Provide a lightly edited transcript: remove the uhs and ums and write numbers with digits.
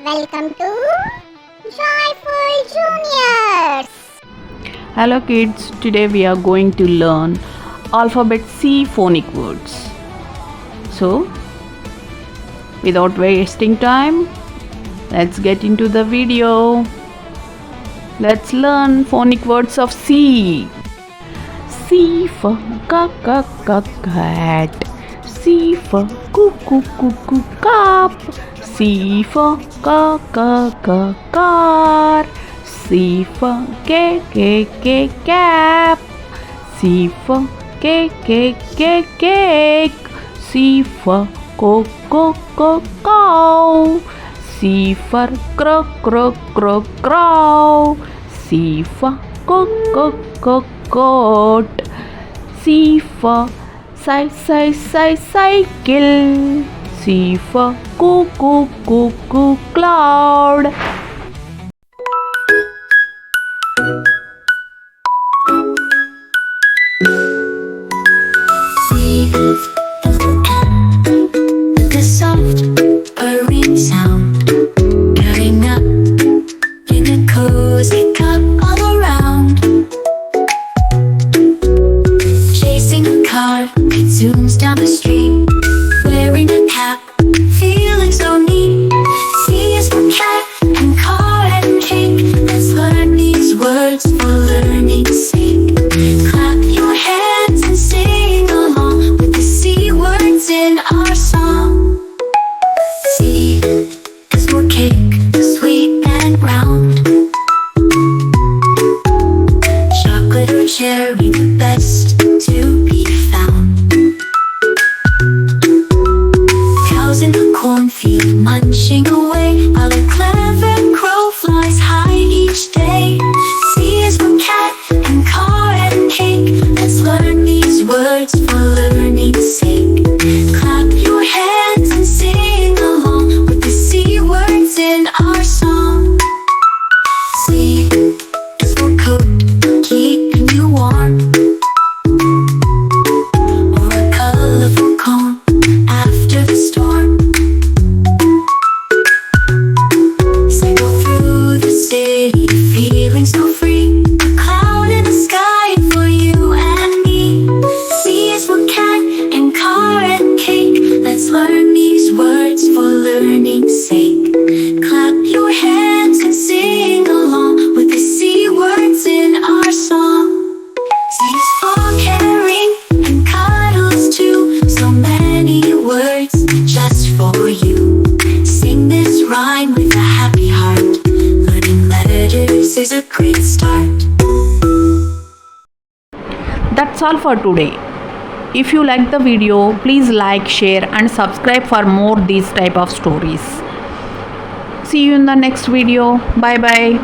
Welcome to Joyful Juniors. Hello kids, today we are going to learn alphabet C phonic words. So, without wasting time, let's get into the video. Let's learn phonic words of C. C for cat. C for cuckoo cup. C for car. C for cap. C for cake. C for cow. C for crow. C for goat. C for cycle. C for cuckoo cloud. C with a soft purring sound, curling up in a cozy cup all around. Chasing a car, it zooms down the street, wearing a cap, feeling so neat. C is for cat and car and cake. Let's learn these words for learning's sake. Clap your hands and sing along with the C words in our song. C is for cake, sweet and round. Chocolate or cherry, the best to be found. Cows in the cornfield munching away, while a clever crow flies high each day. C is for cat and car and cake. Let's learn these words for learning's sake. Clap your hands and sing along with the C words in our song. C is for coat, keeping you warm, or a colorful comb after the storm. Cycle through the city, feeling so free. A cloud in the sky for you and me. C is for cat and car and cake. Let's learn these words for learning's sake. Clap your hands and sing along with the C words in our song. C is for caring and cuddles too. So many words just for you. Sing this rhyme with a happy heart. Learning letters is a great start. That's all for today. If you like the video, please like, share and subscribe for more these type of stories. See you in the next video. Bye bye.